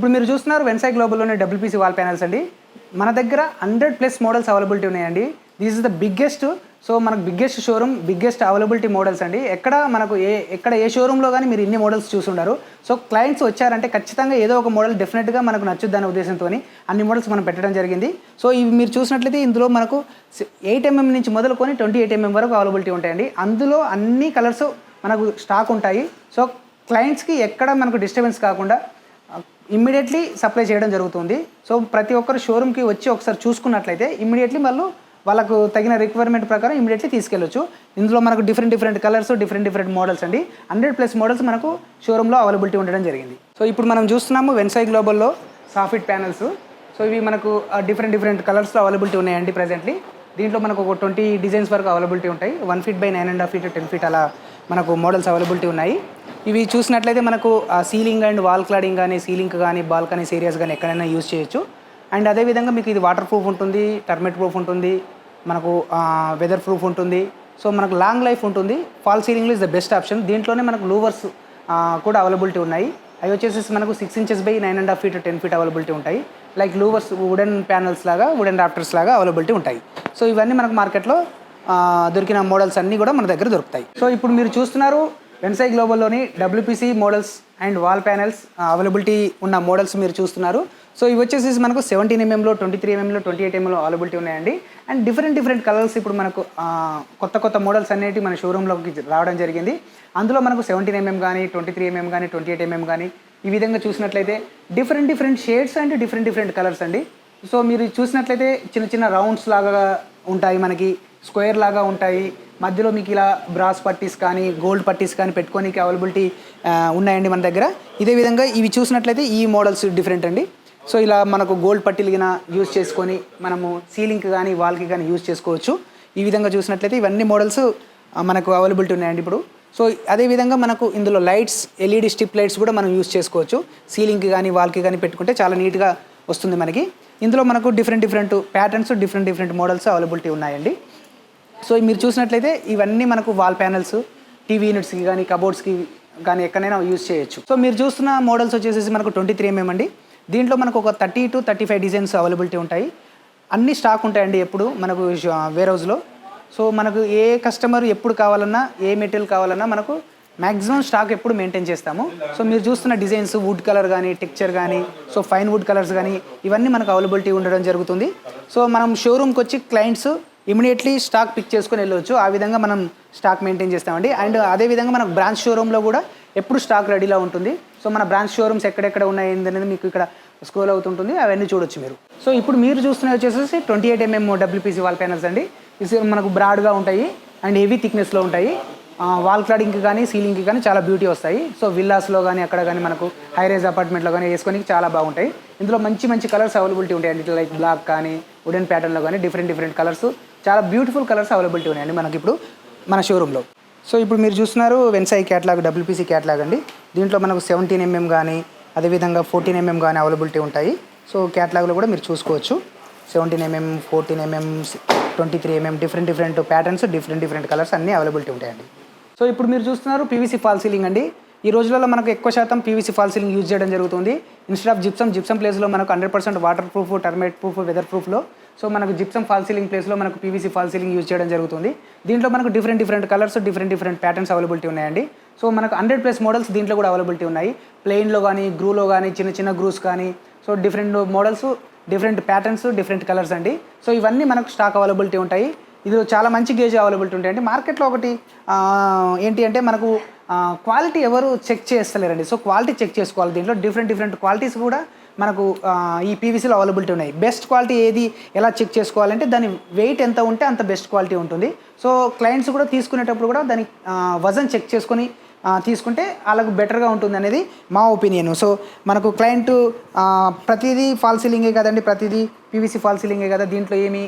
ఇప్పుడు మీరు చూస్తున్నారు వెన్సై గ్లోబల్లోని డబ్ల్యూపీసీ వాల్ ప్యానెల్స్ అండి. మన దగ్గర 100+ మోడల్స్ అవైలబిలిటీ ఉన్నాయండి. This is the biggest. So మనకు biggest showroom, biggest availability models అండి. ఎక్కడ ఏ షోరూంలో కానీ మీరు ఇన్ని మోడల్స్ చూసుండరు. సో క్లయింట్స్ వచ్చారంటే ఖచ్చితంగా ఏదో ఒక మోడల్ డెఫినెట్గా మనకు నచ్చుద్దనే ఉద్దేశంతో అన్ని మోడల్స్ మనం పెట్టడం జరిగింది. సో ఇవి మీరు చూసినట్లయితే ఇందులో మనకు 8mm నుంచి మొదలుకొని 28mm వరకు అవైలబిలిటీ ఉంటాయండి. అందులో అన్ని కలర్స్ మనకు స్టాక్ ఉంటాయి. సో క్లయింట్స్కి ఎక్కడ మనకు డిస్టర్బెన్స్ కాకుండా ఇమ్మీడియట్లీ సప్లై చేయడం జరుగుతుంది. సో ప్రతి ఒక్కరు షోరూమ్కి వచ్చి ఒకసారి చూసుకున్నట్లయితే ఇమ్మీడియట్లీ వాళ్ళకు తగిన రిక్వైర్మెంట్ ప్రకారం ఇమ్మీడియట్లీ తీసుకెళ్ళొచ్చు. ఇందులో మనకు డిఫరెంట్ కలర్స్, డిఫరెంట్ మోడల్స్ అండి. 100+ మోడల్స్ మనకు షోరూంలో అవైలబిలిటీ ఉండడం జరిగింది. సో ఇప్పుడు మనం చూస్తున్నాము వెన్సై గ్లోబల్లో సాఫిట్ ప్యానల్స్. సో ఇవి మనకు డిఫరెంట్ కలర్స్లో అవైలబిలిటీ ఉన్నాయండి ప్రజెంట్లీ. దీంట్లో మనకు ఒక 20 డిజైన్స్ వరకు అవైలబిలిటీ ఉంటాయి. 1 feet by 9.5 feet 10 feet అలా మనకు మోడల్స్ అవైలబిలిటీ ఉన్నాయి. ఇవి చూసినట్లయితే మనకు సీలింగ్ అండ్ వాల్ క్లాడింగ్ కానీ, సీలింగ్ కానీ, బాల్కనీస్ ఏరియాస్ కానీ ఎక్కడైనా యూజ్ చేయొచ్చు. అండ్ అదేవిధంగా మీకు ఇది వాటర్ ప్రూఫ్ ఉంటుంది, టర్మైట్ ప్రూఫ్ ఉంటుంది, మనకు వెదర్ ప్రూఫ్ ఉంటుంది. సో మనకు లాంగ్ లైఫ్ ఉంటుంది. ఫాల్ సీలింగ్లో ఇస్ ద బెస్ట్ ఆప్షన్. దీంట్లోనే మనకు లూవర్స్ కూడా అవైలబిలిటీ ఉన్నాయి. అవి వచ్చేసి మనకు 6 inches by 9.5 feet 10 feet availability ఉంటాయి. లైక్ లూవర్స్ వుడెన్ ప్యానల్స్ లాగా, వుడెన్ రాఫ్టర్స్ లాగా అవైలబిలిటీ ఉంటాయి. సో ఇవన్నీ మనకు మార్కెట్లో దొరికిన మోడల్స్ అన్నీ కూడా మన దగ్గర దొరుకుతాయి. సో ఇప్పుడు మీరు చూస్తున్నారు వెన్సై గ్లోబల్లోని WPC models and wall panels availability ఉన్న మోడల్స్ మీరు చూస్తున్నారు. సో ఇవి వచ్చేసి మనకు 17mm, 23mm, 28mm అవైలబిలిటీ ఉన్నాయండి. అండ్ డిఫరెంట్ కలర్స్ ఇప్పుడు మనకు కొత్త మోడల్స్ అనేవి మన షోరూంలోకి రావడం జరిగింది. అందులో మనకు 17mm కానీ, 23mm కానీ, 28mm కానీ ఈ విధంగా చూసినట్లయితే different shades and different colours అండి. సో మీరు చూసినట్లయితే చిన్న రౌండ్స్ లాగా ఉంటాయి, మనకి స్క్వేర్ లాగా ఉంటాయి. మధ్యలో మీకు ఇలా బ్రాస్ పట్టీస్ కానీ, గోల్డ్ పట్టీస్ కానీ పెట్టుకోనికి అవైలబిలిటీ ఉన్నాయండి మన దగ్గర. ఇదే విధంగా ఇవి చూసినట్లయితే ఈ మోడల్స్ డిఫరెంట్ అండి. సో ఇలా మనకు గోల్డ్ పట్టీలు గిన యూజ్ చేసుకొని మనము సీలింగ్కి కానీ, వాల్కి కానీ యూజ్ చేసుకోవచ్చు. ఈ విధంగా చూసినట్లయితే ఇవన్నీ మోడల్స్ మనకు అవైలబిలిటీ ఉన్నాయండి ఇప్పుడు. సో అదేవిధంగా మనకు ఇందులో లైట్స్, ఎల్ఈడి స్ట్రిప్ లైట్స్ కూడా మనం యూజ్ చేసుకోవచ్చు. సీలింగ్కి కానీ, వాల్కి కానీ పెట్టుకుంటే చాలా నీట్గా వస్తుంది మనకి. ఇందులో మనకు different patterns, different models availability ఉన్నాయండి. సో మీరు చూసినట్లయితే ఇవన్నీ మనకు వాల్ ప్యానల్స్, టీవీ యూనిట్స్కి కానీ, కబోర్డ్స్కి కానీ ఎక్కడైనా యూజ్ చేయొచ్చు. సో మీరు చూస్తున్న మోడల్స్ వచ్చేసి మనకు 23mm అండి. దీంట్లో మనకు ఒక 30 to 35 డిజైన్స్ అవైలబిలిటీ ఉంటాయి. అన్ని స్టాక్ ఉంటాయండి ఎప్పుడు మనకు వేర్ హౌస్లో. సో మనకు ఏ కస్టమర్ ఎప్పుడు కావాలన్నా, ఏ మెటీరియల్ కావాలన్నా మనకు మ్యాక్సిమం స్టాక్ ఎప్పుడు మెయింటైన్ చేస్తాము. సో మీరు చూస్తున్న డిజైన్స్ వుడ్ కలర్ కానీ, టెక్చర్ కానీ, సో ఫైన్ వుడ్ కలర్స్ కానీ ఇవన్నీ మనకు అవైలబిలిటీ ఉండడం జరుగుతుంది. సో మనం షోరూమ్కి వచ్చి క్లయింట్స్ ఇమీడియట్లీ స్టాక్ పిక్ చేసుకొని వెళ్ళవచ్చు. ఆ విధంగా మనం స్టాక్ మెయింటైన్ చేస్తామండి. అండ్ అదేవిధంగా మనకు బ్రాంచ్ షోరూంలో కూడా ఎప్పుడు స్టాక్ రెడీలో ఉంటుంది. సో మన బ్రాంచ్ షోరూమ్స్ ఎక్కడెక్కడ ఉన్నాయి అనేది మీకు ఇక్కడ స్క్రోల్ అవుతుంటుంది, అవన్నీ చూడొచ్చు మీరు. సో ఇప్పుడు మీరు చూస్తున్నవి వచ్చేసి 28mm డబ్ల్యూపీసీ వాల్ ప్యానల్స్ అండి. ఇది మనకు బ్రాడ్గా ఉంటాయి అండ్ హెవీ థిక్నెస్లో ఉంటాయి. వాల్ క్లాడింగ్కి కానీ, సీలింగ్కి కానీ చాలా బ్యూటీ వస్తాయి. సో విల్లాస్లో కానీ, అక్కడ కానీ మనకు హైరైజ్ అపార్ట్మెంట్లో కానీ వేసుకొని చాలా బాగుంటాయి. ఇందులో మంచి కలర్స్ అవైలబిలిటీ ఉంటాయండి. లైక్ బ్లాక్ కానీ, వుడెన్ ప్యాటర్న్లో కానీ డిఫరెంట్ కలర్స్, చాలా బ్యూటిఫుల్ కలర్స్ అవైలబిలిటీ ఉన్నాయండి మనకి ఇప్పుడు మన షోరూంలో. సో ఇప్పుడు మీరు చూస్తున్నారు వెన్సై క్యాట్లాగ్, డబ్ల్యూపీసీ క్యాట్లాగ్ అండి. దీంట్లో మనకు 17mm కానీ, అదేవిధంగా 14mm కానీ అవైలబిలిటీ ఉంటాయి. సో క్యాట్లాగ్లో కూడా మీరు చూసుకోవచ్చు. 17mm, 14mm, 23mm different patterns, different colours అన్నీ అవైలబిలిటీ ఉంటాయండి. సో ఇప్పుడు మీరు చూస్తున్నారు పీవీసీ ఫాల్ సీలింగ్ అండి. ఈ రోజులలో మనకు ఎక్కువ శాతం పీవీసీ ఫాల్ సీలింగ్ యూజ్ చేయడం జరుగుతుంది. ఇన్స్టెడ్ ఆఫ్ జిప్సమ్ ప్లేస్లో మనకు 100% waterproof, termite proof, weather ప్రూఫ్లో సో మనకు జిప్సమ్ ఫాల్ సీలింగ్ ప్లేస్లో మనకు పీవీసీ ఫాల్ సీలింగ్ యూజ్ చేయడం జరుగుతుంది. దీంట్లో మనకు different colours, different patterns availability ఉన్నాయండి. సో మనకు 100+ మోడల్స్ దీంట్లో కూడా అవైలబిలిటీ ఉన్నాయి. ప్లెయిన్లో కానీ, గ్రూలో కానీ, చిన్న గ్రూస్ కానీ, so different models, different patterns, different colours అండి. సో ఇవన్నీ మనకు స్టాక్ అవైలబిలిటీ ఉంటాయి. ఇది చాలా మంచి గేజ్ అవైలబిలిటీ ఉంటాయండి. మార్కెట్లో ఒకటి ఏంటి అంటే మనకు క్వాలిటీ ఎవరు చెక్ చేస్తలేరండి. సో క్వాలిటీ చెక్ చేసుకోవాలి. దీంట్లో డిఫరెంట్ క్వాలిటీస్ కూడా మనకు ఈ పీవీసీలో అవైలబిలిటీ ఉన్నాయి. బెస్ట్ క్వాలిటీ ఏది ఎలా చెక్ చేసుకోవాలంటే దాని వెయిట్ ఎంత ఉంటే అంత బెస్ట్ క్వాలిటీ ఉంటుంది. సో క్లయింట్స్ కూడా తీసుకునేటప్పుడు కూడా దాని వజన్ చెక్ చేసుకొని తీసుకుంటే వాళ్ళకు బెటర్గా ఉంటుంది అనేది మా ఒపీనియన్. సో మనకు క్లయింట్ ప్రతిదీ ఫాల్ సీలింగే కదండి, ప్రతిదీ పీవీసీ ఫాల్ సీలింగే కదా, దీంట్లో ఏమి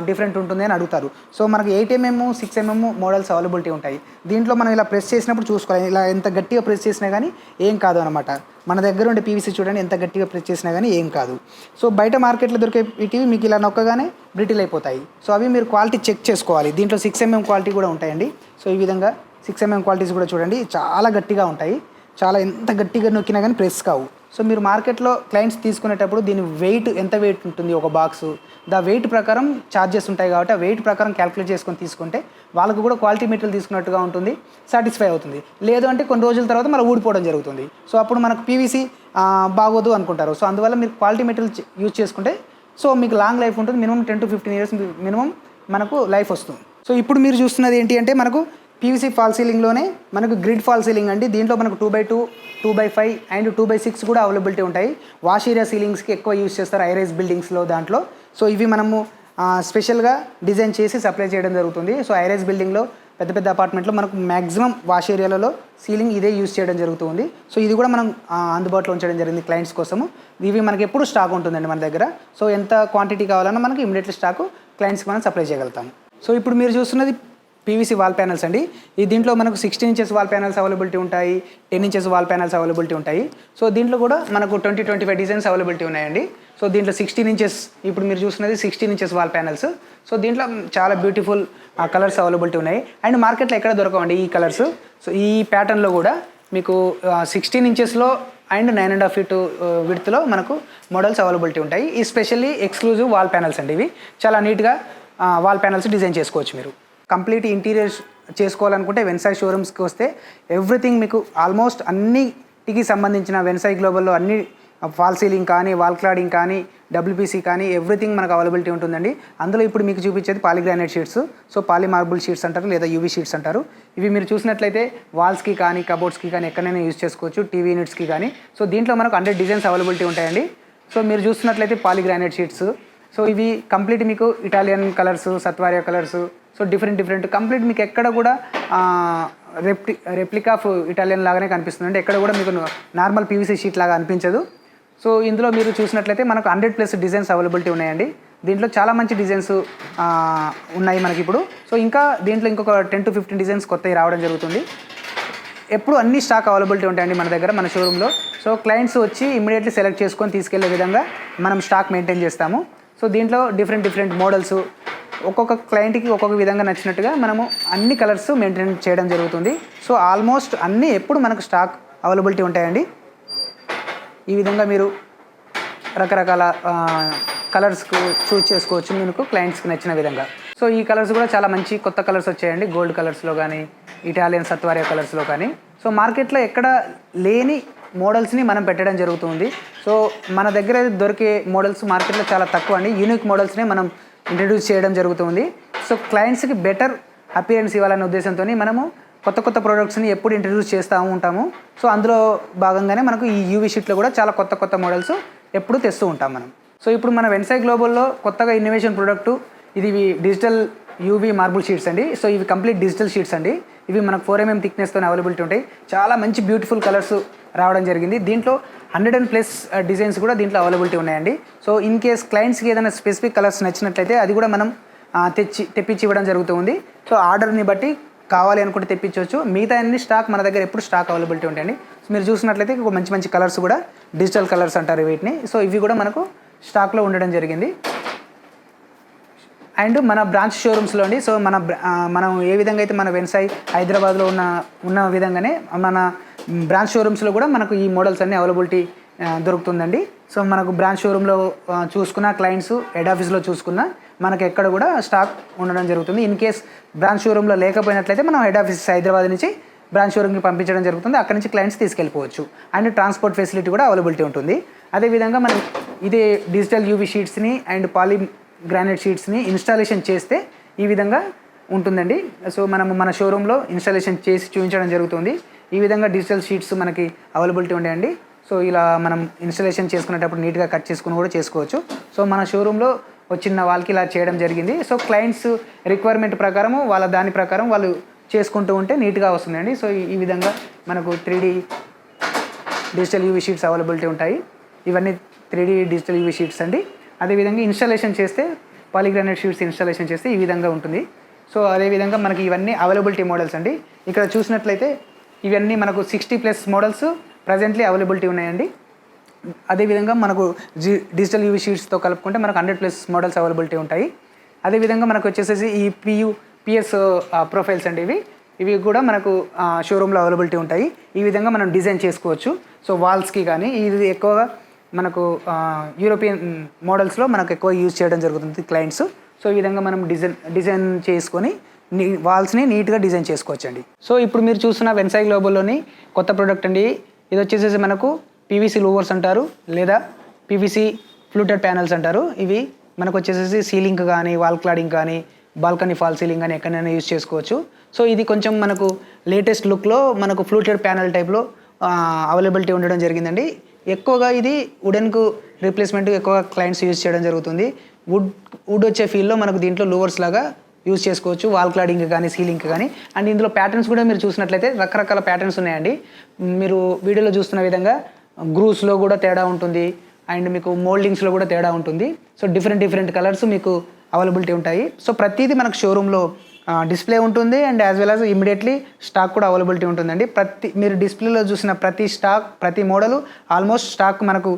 డిఫరెంట్ ఉంటుంది అని అడుగుతారు. సో మనకు 8mm, 6mm మోడల్స్ అవైలబిలిటీ ఉంటాయి. దీంట్లో మనం ఇలా ప్రెస్ చేసినప్పుడు చూసుకోవాలి. ఇలా ఎంత గట్టిగా ప్రెస్ చేసినా కానీ ఏం కాదు అనమాట. మన దగ్గర ఉండే పీవీసీ చూడండి, ఎంత గట్టిగా ప్రెస్ చేసినా కానీ ఏం కాదు. సో బయట మార్కెట్లో దొరికే ఇటీవి మీకు ఇలా నొక్కగానే బ్రిటిల్ అయిపోతాయి. సో అవి మీరు క్వాలిటీ చెక్ చేసుకోవాలి. దీంట్లో 6mm క్వాలిటీ కూడా ఉంటాయండి. సో ఈ విధంగా 6mm క్వాలిటీస్ కూడా చూడండి, చాలా గట్టిగా ఉంటాయి. చాలా ఎంత గట్టిగా నొక్కినా కానీ ప్రెస్ కావు. సో మీరు మార్కెట్లో క్లయింట్స్ తీసుకునేటప్పుడు దీని వెయిట్ ఎంత వెయిట్ ఉంటుంది ఒక బాక్సు, వెయిట్ ప్రకారం ఛార్జెస్ ఉంటాయి కాబట్టి ఆ వెయిట్ ప్రకారం క్యాలిక్యులేట్ చేసుకొని తీసుకుంటే వాళ్ళకు కూడా క్వాలిటీ మెటీరియల్ తీసుకున్నట్టుగా ఉంటుంది, సాటిస్ఫై అవుతుంది. లేదు అంటే కొన్ని రోజుల తర్వాత మళ్ళీ ఊడిపోవడం జరుగుతుంది. సో అప్పుడు మనకు పీవీసీ బాగోదు అనుకుంటారు. సో అందువల్ల మీరు క్వాలిటీ మెటీరియల్ యూజ్ చేసుకుంటే సో మీకు లాంగ్ లైఫ్ ఉంటుంది. మినిమం 10 to 15 years మినిమం మనకు లైఫ్ వస్తుంది. సో ఇప్పుడు మీరు చూస్తున్నది ఏంటి అంటే మనకు పీవీసీ ఫాల్ సీలింగ్లోనే మనకు గ్రిడ్ ఫాల్ సీలింగ్ అండి. దీంట్లో మనకు 2x2, 2x5 అండ్ 2x6 కూడా అవైలబిలిటీ ఉంటాయి. వాష్ ఏరియా సీలింగ్స్కి ఎక్కువ యూజ్ చేస్తారు హైరైజ్ బిల్డింగ్స్లో దాంట్లో. సో ఇవి మనము స్పెషల్గా డిజైన్ చేసి సప్లై చేయడం జరుగుతుంది. సో హైరైజ్ బిల్డింగ్లో పెద్ద పెద్ద అపార్ట్మెంట్లో మనకు మ్యాక్సిమం వాష్ ఏరియాలలో సీలింగ్ ఇదే యూజ్ చేయడం జరుగుతుంది. సో ఇది కూడా మనం అందుబాటులో ఉంచడం జరిగింది క్లయింట్స్ కోసము. ఇవి మనకి ఎప్పుడు స్టాక్ ఉంటుందండి మన దగ్గర. సో ఎంత క్వాంటిటీ కావాలన్నా మనకి ఇమీడియట్లీ స్టాకు క్లయింట్స్కి మనం సప్లై చేయగలుగుతాము. సో ఇప్పుడు మీరు చూస్తున్నది పీవీసీ వాల్ ప్యానల్స్ అండి. ఈ దీంట్లో మనకు 16 inches వాల్ ప్యానల్స్ అవైలబిలిటీ ఉంటాయి, 10 inches వాల్ ప్యానల్స్ అవైలబిలిటీ ఉంటాయి. సో దీంట్లో కూడా మనకు 20-25 డిజైన్స్ అవైలబిలిటీ ఉన్నాయండి. సో దీంట్లో 16 inches, ఇప్పుడు మీరు చూస్తున్నది 16 inches వాల్ ప్యానల్స్. సో దీంట్లో చాలా బ్యూటిఫుల్ కలర్స్ అవైలబిలిటీ ఉన్నాయి అండ్ మార్కెట్లో ఎక్కడ దొరకవండి ఈ కలర్స్. సో ఈ ప్యాటర్న్లో కూడా మీకు 16 inchesలో అండ్ 9.5 feet విడ్త్లో మనకు మోడల్స్ అవైలబిలిటీ ఉంటాయి. ఈ స్పెషల్లీ ఎక్స్క్లూజివ్ వాల్ ప్యానల్స్ అండి. ఇవి చాలా నీట్గా వాల్ ప్యానల్స్ డిజైన్ చేసుకోవచ్చు. మీరు కంప్లీట్ ఇంటీరియర్ చేసుకోవాలనుకుంటే వెన్సాయ్ షోరూమ్స్కి వస్తే ఎవ్రీథింగ్ మీకు ఆల్మోస్ట్ అన్నిటికి సంబంధించిన వెన్సాయ్ గ్లోబల్లో అన్ని ఫాల్ సీలింగ్ కానీ, వాల్ క్లాడింగ్ కానీ, డబ్ల్యూపీసీ కానీ ఎవ్రీథింగ్ మనకు అవైలబిలిటీ ఉంటుందండి. అందులో ఇప్పుడు మీకు చూపించేది poly granite sheets. So poly marble sheets అంటారు లేదా యూవీ షీట్స్ అంటారు. ఇవి మీరు చూసినట్లయితే వాల్స్కి కానీ, కబోర్డ్స్కి కానీ ఎక్కడైనా యూజ్ చేసుకోవచ్చు, టీవీ యూనిట్స్కి కానీ. సో దీంట్లో మనకు 100 డిజైన్స్ అవైలబిలిటీ ఉంటాయండి. సో మీరు చూస్తున్నట్లయితే పాలీగ్రానైట్ షీట్స్. సో ఇవి కంప్లీట్ మీకు Italian colours, statuario colours, so different complete మీకు ఎక్కడ కూడా రెప్లికా ఆఫ్ ఇటాలియన్ లాగానే కనిపిస్తుంది అండి. ఎక్కడ కూడా మీకు నార్మల్ పీవీసీ షీట్ లాగా అనిపించదు. సో ఇందులో మీరు చూసినట్లయితే మనకు 100+ డిజైన్స్ అవైలబిలిటీ ఉన్నాయండి. దీంట్లో చాలా మంచి డిజైన్స్ ఉన్నాయి మనకి ఇప్పుడు. సో ఇంకా దీంట్లో ఇంకొక 10 to 15 డిజైన్స్ కొత్తవి రావడం జరుగుతుంది. ఎప్పుడు అన్ని స్టాక్ అవైలబిలిటీ ఉంటాయండి మన దగ్గర, మన షోరూంలో. సో క్లయింట్స్ వచ్చి ఇమ్మీడియట్లీ సెలెక్ట్ చేసుకొని తీసుకెళ్లే విధంగా మనం స్టాక్ మెయింటైన్ చేస్తాము. సో దీంట్లో డిఫరెంట్ మోడల్స్ ఒక్కొక్క క్లయింట్కి ఒక్కొక్క విధంగా నచ్చినట్టుగా మనము అన్ని కలర్స్ మెయింటైన్ చేయడం జరుగుతుంది. సో ఆల్మోస్ట్ అన్నీ ఎప్పుడు మనకు స్టాక్ అవైలబిలిటీ ఉంటాయండి. ఈ విధంగా మీరు రకరకాల కలర్స్కు చూస్ చేసుకోవచ్చు మీకు క్లయింట్స్కి నచ్చిన విధంగా. సో ఈ కలర్స్ కూడా చాలా మంచి కొత్త కలర్స్ వచ్చాయండి. గోల్డ్ కలర్స్లో కానీ, ఇటాలియన్ సత్వారియా కలర్స్లో కానీ. సో మార్కెట్లో ఎక్కడ లేని మోడల్స్ని మనం పెట్టడం జరుగుతుంది. సో మన దగ్గర దొరికే మోడల్స్ మార్కెట్లో చాలా తక్కువ అండి. యూనిక్ మోడల్స్నే మనం ఇంట్రడ్యూస్ చేయడం జరుగుతుంది. సో క్లయింట్స్కి బెటర్ అపియరెన్స్ ఇవ్వాలనే ఉద్దేశంతో మనము కొత్త ప్రోడక్ట్స్ని ఎప్పుడు ఇంట్రడ్యూస్ చేస్తూ ఉంటాము. సో అందులో భాగంగానే మనకు ఈ యూవీ షీట్లో కూడా చాలా కొత్త మోడల్స్ ఎప్పుడు తెస్తూ ఉంటాం మనం. సో ఇప్పుడు మన వెన్సాయ్ గ్లోబల్లో కొత్తగా ఇన్నోవేషన్ ప్రోడక్టు ఇది డిజిటల్ యూవీ మార్బుల్ షీట్స్ అండి. సో ఇవి కంప్లీట్ డిజిటల్ షీట్స్ అండి. ఇవి మనకు 4 mm థిక్నెస్తో అవైలబిలిటీ ఉంటాయి. చాలా మంచి బ్యూటిఫుల్ కలర్స్ రావడం జరిగింది. దీంట్లో 100+ డిజైన్స్ కూడా దీంట్లో అవైలబిలిటీ ఉన్నాయండి. సో ఇన్ కేస్ క్లయింట్స్కి ఏదైనా స్పెసిఫిక్ కలర్స్ నచ్చినట్లయితే అది కూడా మనం తెప్పించి ఇవ్వడం జరుగుతుంది. సో ఆర్డర్ని బట్టి కావాలి అనుకుంటే తెప్పించవచ్చు. మిగతా అన్ని స్టాక్ మన దగ్గర ఎప్పుడు స్టాక్ అవైలబిలిటీ ఉంటాయండి. సో మీరు చూసినట్లయితే మంచి కలర్స్ కూడా డిజిటల్ కలర్స్ అంటారు వీటిని. సో ఇవి కూడా మనకు స్టాక్లో ఉండడం జరిగింది. అండ్ మన బ్రాంచ్ షోరూమ్స్లో అండి. సో మనం ఏ విధంగా అయితే మన వెన్సాయ్ హైదరాబాద్లో ఉన్న విధంగానే మన బ్రాంచ్ షోరూమ్స్లో కూడా మనకు ఈ మోడల్స్ అన్నీ అవైలబిలిటీ దొరుకుతుందండి. సో మనకు బ్రాంచ్ షోరూంలో చూసుకున్న క్లయింట్స్ హెడ్ ఆఫీస్లో చూసుకున్న మనకు ఎక్కడ కూడా స్టాక్ ఉండడం జరుగుతుంది. ఇన్ కేస్ బ్రాంచ్ షోరూంలో లేకపోయినట్లయితే మనం హెడ్ ఆఫీస్ హైదరాబాద్ నుంచి బ్రాంచ్ షోరూమ్కి పంపించడం జరుగుతుంది. అక్కడ నుంచి క్లయింట్స్ తీసుకెళ్ళిపోవచ్చు. అండ్ ట్రాన్స్పోర్ట్ ఫెసిలిటీ కూడా అవైలబిలిటీ ఉంటుంది. అదేవిధంగా మనం ఇదే digital UV షీట్స్ని and polygranite షీట్స్ని installation చేస్తే ఈ విధంగా ఉంటుందండి. సో మన షోరూంలో ఇన్స్టాలేషన్ చేసి చూపించడం జరుగుతుంది. ఈ విధంగా డిజిటల్ షీట్స్ మనకి అవైలబిలిటీ ఉంటాయండి. సో ఇలా మనం ఇన్స్టాలేషన్ చేసుకునేటప్పుడు నీట్గా కట్ చేసుకుని కూడా చేసుకోవచ్చు. సో మన షోరూంలో వచ్చిన వాళ్ళకి ఇలా చేయడం జరిగింది. సో క్లయింట్స్ రిక్వైర్మెంట్ ప్రకారము దాని ప్రకారం వాళ్ళు చేసుకుంటూ ఉంటే నీట్గా వస్తుందండి. సో ఈ విధంగా మనకు 3D digital UV sheets availability ఉంటాయి. ఇవన్నీ 3D డిజిటల్ యూవీ షీట్స్ అండి. అదేవిధంగా ఇన్స్టాలేషన్ చేస్తే పాలీగ్రానైట్ షీట్స్ ఇన్స్టాలేషన్ చేస్తే ఈ విధంగా ఉంటుంది. సో అదేవిధంగా మనకి ఇవన్నీ అవైలబిలిటీ మోడల్స్ అండి. ఇక్కడ చూసినట్లయితే ఇవన్నీ మనకు 60+ మోడల్స్ ప్రజెంట్లీ అవైలబిలిటీ ఉన్నాయండి. అదేవిధంగా మనకు డిజిటల్ యూవీ షీట్స్తో కలుపుకుంటే మనకు 100+ మోడల్స్ అవైలబిలిటీ ఉంటాయి. అదేవిధంగా మనకు వచ్చేసేసి ఈ పిఎస్ ప్రొఫైల్స్ అండి. ఇవి ఇవి కూడా మనకు షోరూంలో అవైలబిలిటీ ఉంటాయి. ఈ విధంగా మనం డిజైన్ చేసుకోవచ్చు. సో వాల్స్కి కానీ ఇది ఎక్కువగా మనకు యూరోపియన్ మోడల్స్లో మనకు ఎక్కువ యూజ్ చేయడం జరుగుతుంది క్లయింట్స్. సో ఈ విధంగా మనం డిజైన్ చేసుకొని వాల్స్ని నీట్గా డిజైన్ చేసుకోవచ్చండి. సో ఇప్పుడు మీరు చూస్తున్న వెన్సాయ్ గ్లోబల్లోని కొత్త ప్రోడక్ట్ అండి. ఇది వచ్చేసేసి మనకు పీవీసీ లూవర్స్ అంటారు, లేదా పీవీసీ ఫ్లూటెడ్ ప్యానల్స్ అంటారు. ఇవి మనకు వచ్చేసేసి సీలింగ్ కానీ, వాల్ క్లాడింగ్ కానీ, బాల్కనీ ఫాల్ సీలింగ్ కానీ ఎక్కడైనా యూజ్ చేసుకోవచ్చు. సో ఇది కొంచెం మనకు లేటెస్ట్ లుక్లో మనకు ఫ్లూటెడ్ ప్యానల్ టైప్లో అవైలబిలిటీ ఉండడం జరిగిందండి. ఎక్కువగా ఇది వుడెన్కు రీప్లేస్మెంట్ ఎక్కువగా క్లయింట్స్ యూజ్ చేయడం జరుగుతుంది. వుడ్ వచ్చే ఫీల్డ్లో మనకు దీంట్లో లూవర్స్ లాగా యూజ్ చేసుకోవచ్చు, వాల్ క్లాడింగ్ కానీ, సీలింగ్ కానీ. అండ్ ఇందులో ప్యాటర్న్స్ కూడా మీరు చూసినట్లయితే రకరకాల ప్యాటర్న్స్ ఉన్నాయండి. మీరు వీడియోలో చూస్తున్న విధంగా గ్రూస్లో కూడా తేడా ఉంటుంది, అండ్ మీకు మోల్డింగ్స్లో కూడా తేడా ఉంటుంది. సో డిఫరెంట్ కలర్స్ మీకు అవైలబిలిటీ ఉంటాయి. సో ప్రతిదీ మనకు షోరూంలో డిస్ప్లే ఉంటుంది, and as well as immediately stock కూడా అవైలబిలిటీ ఉంటుందండి. మీరు డిస్ప్లేలో చూసిన ప్రతి మోడలు ఆల్మోస్ట్ స్టాక్ మనకు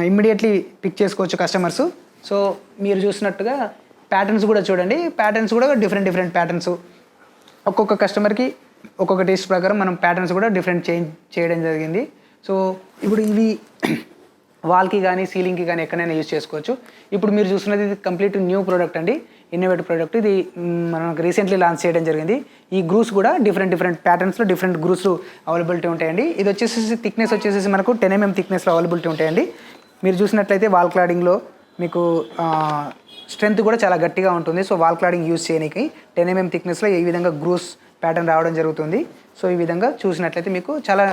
ఇమ్మీడియట్లీ పిక్ చేసుకోవచ్చు కస్టమర్స్. సో మీరు చూసినట్టుగా ప్యాటర్న్స్ కూడా చూడండి, ప్యాటర్న్స్ కూడా డిఫరెంట్ ప్యాటర్న్స్. ఒక్కొక్క కస్టమర్కి ఒక్కొక్క టేస్ట్ ప్రకారం మనం ప్యాటర్న్స్ కూడా డిఫరెంట్ చేంజ్ చేయడం జరిగింది. సో ఇప్పుడు ఇవి వాల్కి కానీ, సీలింగ్కి కానీ ఎక్కడైనా యూజ్ చేసుకోవచ్చు. ఇప్పుడు మీరు చూస్తున్నది ఇది కంప్లీట్ న్యూ ప్రోడక్ట్ అండి, ఇన్నోవేటివ్ ప్రోడక్ట్. ఇది మనకు రీసెంట్లీ లాంచ్ చేయడం జరిగింది. ఈ గ్రూస్ కూడా డిఫరెంట్ ప్యాటర్న్స్లో డిఫరెంట్ గ్రూస్ అవైలబిలిటీ ఉంటాయండి. ఇది వచ్చేసి థిక్నెస్ వచ్చేసి మనకు 10 mm థిక్నెస్లో అవైలబిలిటీ ఉంటాయండి. మీరు చూసినట్లయితే వాల్ క్లాడింగ్లో మీకు స్ట్రెంత్ కూడా చాలా గట్టిగా ఉంటుంది. సో వాల్ క్లాడింగ్ యూజ్ చేయడానికి 10 mm థిక్నెస్లో ఈ విధంగా గ్రూస్ ప్యాటర్న్ రావడం జరుగుతుంది. సో ఈ విధంగా చూసినట్లయితే మీకు చాలా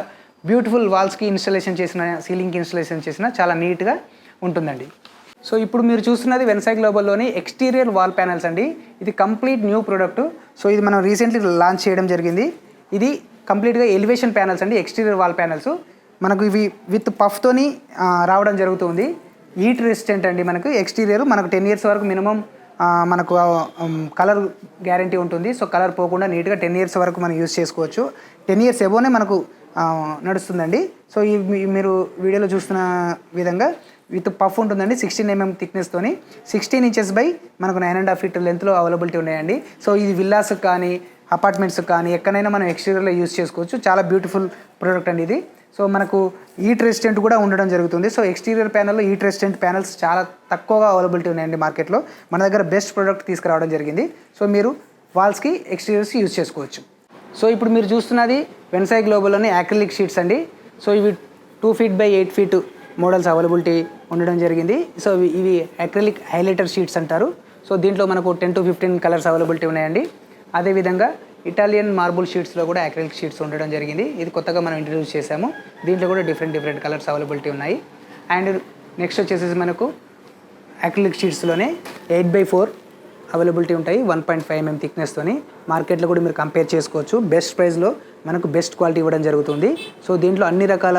బ్యూటిఫుల్ వాల్స్కి ఇన్స్టాలేషన్ చేసిన, సీలింగ్కి ఇన్స్టాలేషన్ చేసిన చాలా నీట్గా ఉంటుందండి. సో ఇప్పుడు మీరు చూస్తున్నది వెన్సాయ్ గ్లోబల్లోని ఎక్స్టీరియర్ వాల్ ప్యానల్స్ అండి. ఇది కంప్లీట్ న్యూ ప్రోడక్ట్. సో ఇది మనం రీసెంట్లీ లాంచ్ చేయడం జరిగింది. ఇది కంప్లీట్గా ఎలివేషన్ ప్యానల్స్ అండి, ఎక్స్టీరియర్ వాల్ ప్యానల్స్. మనకు ఇవి విత్ పఫ్తోని రావడం జరుగుతుంది. హీట్ రెసిస్టెంట్ అండి. మనకు ఎక్స్టీరియర్ మనకు 10 years వరకు మినిమం మనకు కలర్ గ్యారంటీ ఉంటుంది. సో కలర్ పోకుండా నీట్గా 10 years వరకు మనం యూజ్ చేసుకోవచ్చు. 10 years ఎబోనే మనకు నడుస్తుందండి. సో ఈ మీరు వీడియోలో చూస్తున్న విధంగా విత్ పఫ్ ఉంటుందండి, 16 mm థిక్నెస్తోని, 16 inches బై మనకు 9.5 feet లెంత్లో అవైలబిలిటీ ఉన్నాయండి. సో ఇది విల్లాస్కి కానీ, అపార్ట్మెంట్స్కి కానీ ఎక్కడైనా మనం ఎక్స్టీరియర్లో యూజ్ చేసుకోవచ్చు. చాలా బ్యూటిఫుల్ ప్రోడక్ట్ అండి ఇది. సో మనకు హీట్ రెసిస్టెంట్ కూడా ఉండడం జరుగుతుంది. సో ఎక్స్టీరియర్ ప్యానల్లో హీట్ రెసిస్టెంట్ ప్యానల్స్ చాలా తక్కువగా అవైలబిలిటీ ఉన్నాయండి మార్కెట్లో. మన దగ్గర బెస్ట్ ప్రోడక్ట్ తీసుకురావడం జరిగింది. సో మీరు వాల్స్కి ఎక్స్టీరియర్స్ యూజ్ చేసుకోవచ్చు. సో ఇప్పుడు మీరు చూస్తున్నది వెన్సాయ్ గ్లోబల్లోని యాక్రిలిక్ షీట్స్ అండి. సో ఇవి 2 feet by 8 feet models availability ఉండడం జరిగింది. సో ఇవి యాక్రిలిక్ హైలైటర్ షీట్స్ అంటారు. సో దీంట్లో మనకు 10 to 15 కలర్స్ అవైలబిలిటీ ఉన్నాయండి. అదేవిధంగా ఇటాలియన్ మార్బుల్ షీట్స్లో కూడా యాక్రిలిక్ షీట్స్ ఉండడం జరిగింది. ఇది కొత్తగా మనం ఇంట్రడ్యూస్ చేసాము. దీంట్లో కూడా డిఫరెంట్ కలర్స్ అవైలబిలిటీ ఉన్నాయి. అండ్ నెక్స్ట్ వచ్చేసి మనకు యాక్రిలిక్ షీట్స్లోనే 8x4 అవైలబిలిటీ ఉంటాయి, 1.5 mm థిక్నెస్తోని. మార్కెట్లో కూడా మీరు కంపేర్ చేసుకోవచ్చు. బెస్ట్ ప్రైస్లో మనకు బెస్ట్ క్వాలిటీ ఇవ్వడం జరుగుతుంది. సో దీంట్లో అన్ని రకాల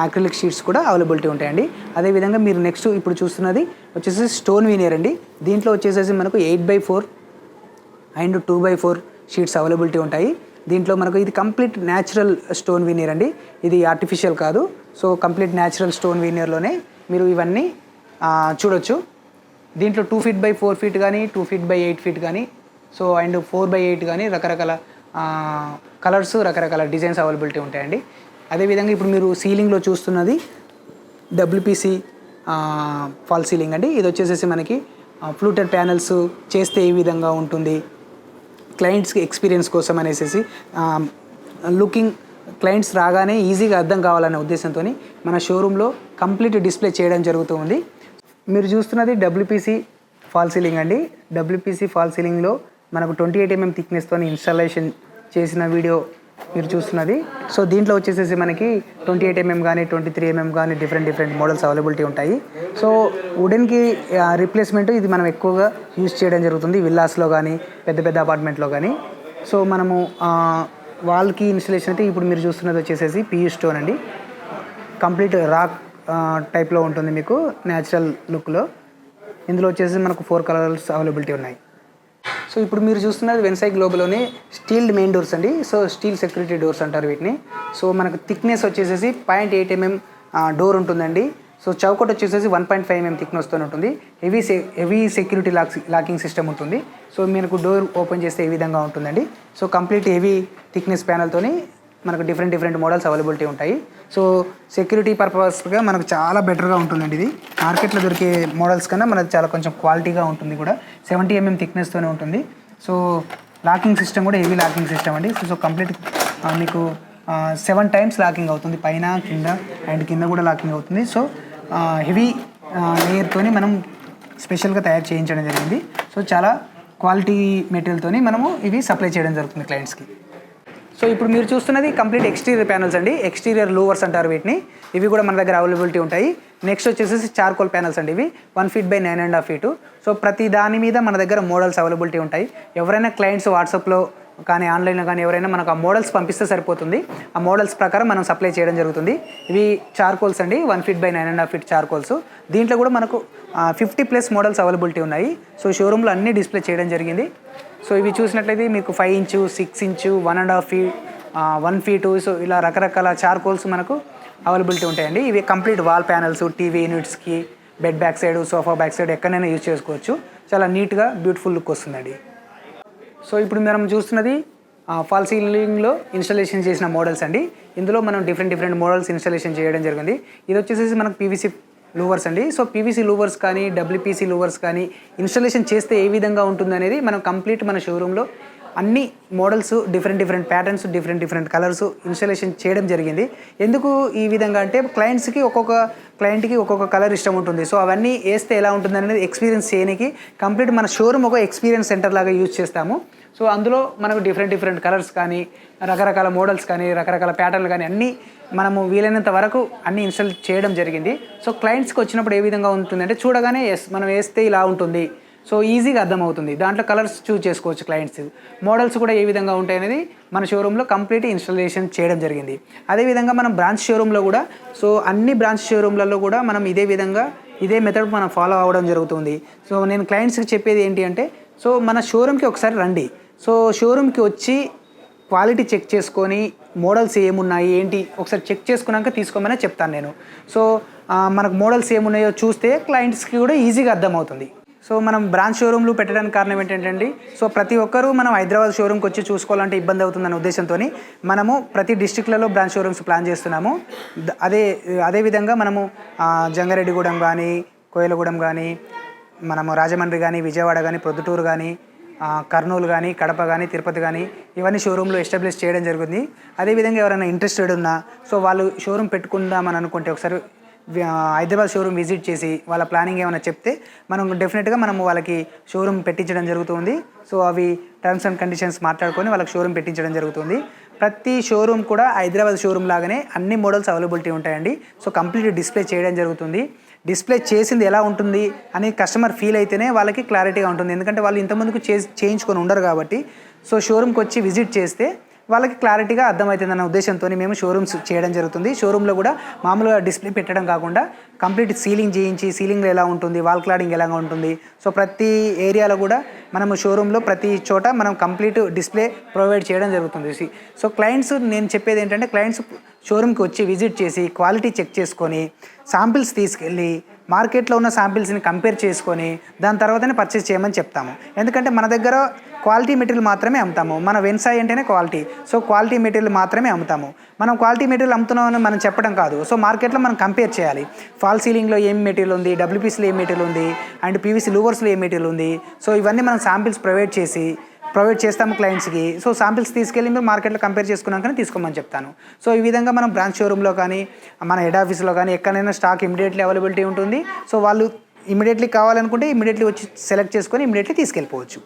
యాక్రిలిక్ షీట్స్ కూడా అవైలబిలిటీ ఉంటాయండి. అదేవిధంగా మీరు నెక్స్ట్ ఇప్పుడు చూస్తున్నది వచ్చేసి స్టోన్ వీనియర్ అండి. దీంట్లో వచ్చేసేసి మనకు 8x4 and 2x4 sheets availability ఉంటాయి. దీంట్లో మనకు ఇది కంప్లీట్ న్యాచురల్ స్టోన్ వీనియర్ అండి, ఇది ఆర్టిఫిషియల్ కాదు. సో కంప్లీట్ న్యాచురల్ స్టోన్ వీనియర్లోనే మీరు ఇవన్నీ చూడొచ్చు. దీంట్లో 2 feet by 4 feet కానీ, 2 feet by 8 feet కానీ, సో అండ్ 4 by 8 కానీ రకరకాల కలర్స్, రకరకాల డిజైన్స్ అవైలబిలిటీ ఉంటాయండి. అదేవిధంగా ఇప్పుడు మీరు సీలింగ్లో చూస్తున్నది WPC ఫాల్ సీలింగ్ అండి. ఇది వచ్చేసేసి మనకి ఫ్లూటెడ్ ప్యానల్స్ చేస్తే ఏ విధంగా ఉంటుంది, క్లయింట్స్కి ఎక్స్పీరియన్స్ కోసం అనేసి లుకింగ్ క్లయింట్స్ రాగానే ఈజీగా అర్థం కావాలనే ఉద్దేశంతో మన షోరూంలో కంప్లీట్ డిస్ప్లే చేయడం జరుగుతూ ఉంది. మీరు చూస్తున్నది WPC ఫాల్ సీలింగ్ అండి. WPC ఫాల్ సీలింగ్లో మనకు 28 mm థిక్నెస్తో ఇన్స్టాలేషన్ చేసిన వీడియో మీరు చూస్తున్నది. సో దీంట్లో వచ్చేసేసి మనకి 28 mm కానీ, 23 mm కానీ డిఫరెంట్ మోడల్స్ అవైలబిలిటీ ఉంటాయి. సో వుడెన్కి రీప్లేస్మెంట్ ఇది మనం ఎక్కువగా యూజ్ చేయడం జరుగుతుంది విల్లాస్లో కానీ, పెద్ద అపార్ట్మెంట్లో కానీ. సో మనము వాల్కి ఇన్స్టాలేషన్ అయితే ఇప్పుడు మీరు చూస్తున్నది వచ్చేసేసి PU స్టోన్ అండి. కంప్లీట్ రాక్ టైప్లో ఉంటుంది మీకు న్యాచురల్ లుక్లో. ఇందులో వచ్చేసి మనకు 4 కలర్స్ అవైలబిలిటీ ఉన్నాయి. సో ఇప్పుడు మీరు చూస్తున్నది వెన్సాయ్ గ్లోబల్లోనే స్టీల్డ్ మెయిన్ డోర్స్ అండి. సో స్టీల్ సెక్యూరిటీ డోర్స్ అంటారు వీటిని. సో మనకు థిక్నెస్ వచ్చేసేసి 0.8 mm డోర్ ఉంటుందండి. సో చౌకట్ వచ్చేసి 1.5 mm థిక్నెస్తో ఉంటుంది. హెవీ సెక్యూరిటీ లాకింగ్ సిస్టమ్ ఉంటుంది. సో మనకు డోర్ ఓపెన్ చేస్తే ఈ విధంగా ఉంటుందండి. సో కంప్లీట్ హెవీ థిక్నెస్ ప్యానల్తోని మనకు డిఫరెంట్ మోడల్స్ అవైలబిలిటీ ఉంటాయి. సో సెక్యూరిటీ పర్పస్గా మనకు చాలా బెటర్గా ఉంటుందండి. ఇది మార్కెట్లో దొరికే మోడల్స్ కన్నా మనకు చాలా కొంచెం క్వాలిటీగా ఉంటుంది కూడా. 70 mm థిక్నెస్తోనే ఉంటుంది. సో లాకింగ్ సిస్టమ్ కూడా హెవీ లాకింగ్ సిస్టమ్ అండి. సో కంప్లీట్ మీకు 7 times లాకింగ్ అవుతుంది, పైన కింద అండ్ కింద కూడా లాకింగ్ అవుతుంది. సో హెవీ లేయర్తోని మనం స్పెషల్గా తయారు చేయించడం జరిగింది. సో చాలా క్వాలిటీ మెటీరియల్తోని మనము ఇవి సప్లై చేయడం జరుగుతుంది క్లయింట్స్కి. సో ఇప్పుడు మీరు చూస్తున్నది కంప్లీట్ ఎక్స్టీరియర్ ప్యానల్స్ అండి. ఎక్స్టీరియర్ లూవర్స్ అంటారు వీటిని. ఇవి కూడా మన దగ్గర అవైలబిలిటీ ఉంటాయి. నెక్స్ట్ వచ్చేసి చార్కోల్ ప్యానల్స్ అండి. ఇవి 1 feet by 9.5 feet. సో ప్రతి దాని మీద మన దగ్గర మోడల్స్ అవైలబిలిటీ ఉంటాయి. ఎవరైనా క్లయింట్స్ వాట్సాప్లో కానీ ఆన్లైన్లో కానీ ఎవరైనా మనకు ఆ మోడల్స్ పంపిస్తే సరిపోతుంది. ఆ మోడల్స్ ప్రకారం మనం సప్లై చేయడం జరుగుతుంది. ఇవి చార్కోల్స్ అండి, 1 feet by 9.5 feet చార్కోల్స్. దీంట్లో కూడా మనకు 50+ మోడల్స్ అవైలబిలిటీ ఉన్నాయి. సో షోరూంలో అన్ని డిస్ప్లే చేయడం జరిగింది. సో ఇవి చూసినట్లయితే మీకు 5 inch, 6 inch, 1.5 feet, 1 feet. So ఇలా రకరకాల చార్కోల్స్ మనకు అవైలబిలిటీ ఉంటాయండి. ఇవి కంప్లీట్ వాల్ ప్యానల్స్, టీవీ యూనిట్స్కి, bed back side, sofa back side ఎక్కడైనా యూజ్ చేసుకోవచ్చు. చాలా నీట్గా బ్యూటిఫుల్ లుక్ వస్తుందండి. సో ఇప్పుడు మనం చూస్తున్నది ఫాల్ సీలింగ్లో ఇన్స్టాలేషన్ చేసిన మోడల్స్ అండి. ఇందులో మనం డిఫరెంట్ మోడల్స్ ఇన్స్టాలేషన్ చేయడం జరిగింది. ఇది వచ్చేసి మనకు పీవీసీ లూవర్స్ అండి. సో పీవీసీ లూవర్స్ కానీ డబ్ల్యూపీసీ లూవర్స్ కానీ ఇన్స్టాలేషన్ చేస్తే ఏ విధంగా ఉంటుంది అనేది మనం కంప్లీట్ మన షోరూంలో అన్ని models different patterns, different colours installation చేయడం జరిగింది. ఎందుకు ఈ విధంగా అంటే క్లయింట్స్కి ఒక్కొక్క క్లయింట్కి ఒక్కొక్క కలర్ ఇష్టం ఉంటుంది. సో అవన్నీ వేస్తే ఎలా ఉంటుంది అనేది ఎక్స్పీరియన్స్ చేయడానికి కంప్లీట్ మన షోరూమ్ ఒక ఎక్స్పీరియన్స్ సెంటర్ లాగా యూజ్ చేస్తాము. సో అందులో మనకు డిఫరెంట్ కలర్స్ కానీ, రకరకాల మోడల్స్ కానీ, రకరకాల ప్యాటర్న్లు కానీ అన్నీ మనము వీలైనంత వరకు అన్నీ ఇన్స్టాల్ చేయడం జరిగింది. సో క్లయింట్స్కి వచ్చినప్పుడు ఏ విధంగా ఉంటుందంటే చూడగానే మనం వేస్తే ఇలా ఉంటుంది, సో ఈజీగా అర్థమవుతుంది. దాంట్లో కలర్స్ చూజ్ చేసుకోవచ్చు క్లయింట్స్. మోడల్స్ కూడా ఏ విధంగా ఉంటాయి అనేది మన షోరూంలో కంప్లీట్ ఇన్స్టాలేషన్ చేయడం జరిగింది. అదేవిధంగా మనం బ్రాంచ్ షోరూంలో కూడా, సో అన్ని బ్రాంచ్ షోరూంలలో కూడా మనం ఇదే మెథడ్ మనం ఫాలో అవ్వడం జరుగుతుంది. సో నేను క్లయింట్స్కి చెప్పేది ఏంటి అంటే, సో మన షోరూమ్కి ఒకసారి రండి. సో షోరూమ్కి వచ్చి క్వాలిటీ చెక్ చేసుకొని మోడల్స్ ఏమున్నాయి ఏంటి ఒకసారి చెక్ చేసుకున్నాక తీసుకోమని చెప్తాను నేను. సో మనకు మోడల్స్ ఏమున్నాయో చూస్తే క్లయింట్స్కి కూడా ఈజీగా అర్థమవుతుంది. సో మనం బ్రాంచ్ షోరూమ్లు పెట్టడానికి కారణం ఏంటంటే, సో ప్రతి ఒక్కరూ మనం హైదరాబాద్ షోరూమ్కి వచ్చి చూసుకోవాలంటే ఇబ్బంది అవుతుందనే ఉద్దేశంతో మనము ప్రతి డిస్ట్రిక్ట్లలో బ్రాంచ్ షోరూమ్స్ ప్లాన్ చేస్తున్నాము. అదేవిధంగా మనము జంగారెడ్డిగూడెం కానీ, కోయలగూడెం కానీ, మనము రాజమండ్రి కానీ, విజయవాడ కానీ, ప్రొద్దుటూరు కానీ, కర్నూలు కానీ, కడప కానీ, తిరుపతి కానీ ఇవన్నీ షోరూంలో ఎస్టాబ్లిష్ చేయడం జరుగుతుంది. అదేవిధంగా ఎవరైనా ఇంట్రెస్టెడ్ ఉన్నా, సో వాళ్ళు షోరూమ్ పెట్టుకుందామని అనుకుంటే ఒకసారి హైదరాబాద్ షోరూమ్ విజిట్ చేసి వాళ్ళ ప్లానింగ్ ఏమైనా చెప్తే మనం డెఫినెట్గా మనము వాళ్ళకి షోరూమ్ పెట్టించడం జరుగుతుంది. సో అవి టర్మ్స్ అండ్ కండిషన్స్ మాట్లాడుకొని వాళ్ళకి షోరూమ్ పెట్టించడం జరుగుతుంది. ప్రతి షోరూమ్ కూడా హైదరాబాద్ షోరూమ్ లాగానే అన్ని మోడల్స్ అవైలబిలిటీ ఉంటాయండి. సో కంప్లీట్ డిస్ప్లే చేయడం జరుగుతుంది. డిస్ప్లే చేసింది ఎలా ఉంటుంది అని కస్టమర్ ఫీల్ అయితేనే వాళ్ళకి క్లారిటీగా ఉంటుంది. ఎందుకంటే వాళ్ళు ఇంతకుముందుకు చేయించుకొని ఉండరు కాబట్టి, సో షోరూమ్కి వచ్చి విజిట్ చేస్తే వాళ్ళకి క్లారిటీగా అర్థమవుతుందన్న ఉద్దేశంతో మేము షోరూమ్స్ చేయడం జరుగుతుంది. షోరూంలో కూడా మామూలుగా డిస్ప్లే పెట్టడం కాకుండా కంప్లీట్ సీలింగ్ చేయించి, సీలింగ్లో ఎలా ఉంటుంది, వాల్ క్లాడింగ్ ఎలా ఉంటుంది, సో ప్రతి ఏరియాలో కూడా మనము షోరూంలో ప్రతి చోట మనం కంప్లీట్ డిస్ప్లే ప్రొవైడ్ చేయడం జరుగుతుంది. సో క్లయింట్స్, నేను చెప్పేది ఏంటంటే క్లయింట్స్ షోరూమ్కి వచ్చి విజిట్ చేసి క్వాలిటీ చెక్ చేసుకొని శాంపిల్స్ తీసుకెళ్ళి మార్కెట్లో ఉన్న శాంపిల్స్ని కంపేర్ చేసుకొని దాని తర్వాతనే పర్చేస్ చేయమని చెప్తాము. ఎందుకంటే మన దగ్గర క్వాలిటీ మెటీరియల్ మాత్రమే అమ్ముతాము. మన వెన్సాయి అంటేనే క్వాలిటీ. సో క్వాలిటీ మెటీరియల్ మాత్రమే అమ్ముతాము. మనం క్వాలిటీ మెటీరియల్ అమ్ముతున్నామని మనం చెప్పడం కాదు. సో మార్కెట్లో మనం కంపేర్ చేయాలి. ఫాల్ సీలింగ్లో ఏం మెటీరియల్ ఉంది, డబ్ల్యూపీసీలో ఏం మెటీరియల్ ఉంది, అండ్ పీవీసీ లూవర్స్లో ఏం మెటీరియల్ ఉంది. సో ఇవన్నీ మనం శాంపిల్స్ ప్రొవైడ్ చేస్తాము క్లయింట్స్కి. సో శాంపిల్స్ తీసుకెళ్ళి మీరు మార్కెట్లో కంపేర్ చేసుకున్నాకనే తీసుకోమని చెప్తాను. సో ఈ విధంగా మనం బ్రాంచ్ షోరూంలో కానీ, మన హెడ్ ఆఫీస్లో కానీ ఎక్కడైనా స్టాక్ ఇమీడియట్లీ అవైలబిలిటీ ఉంటుంది. సో వాళ్ళు ఇమీడియట్లీ కావాలనుకుంటే ఇమీడియట్లీ వచ్చి సెలెక్ట్ చేసుకొని ఇమీడియట్లీ తీసుకెళ్ళిపోవచ్చు.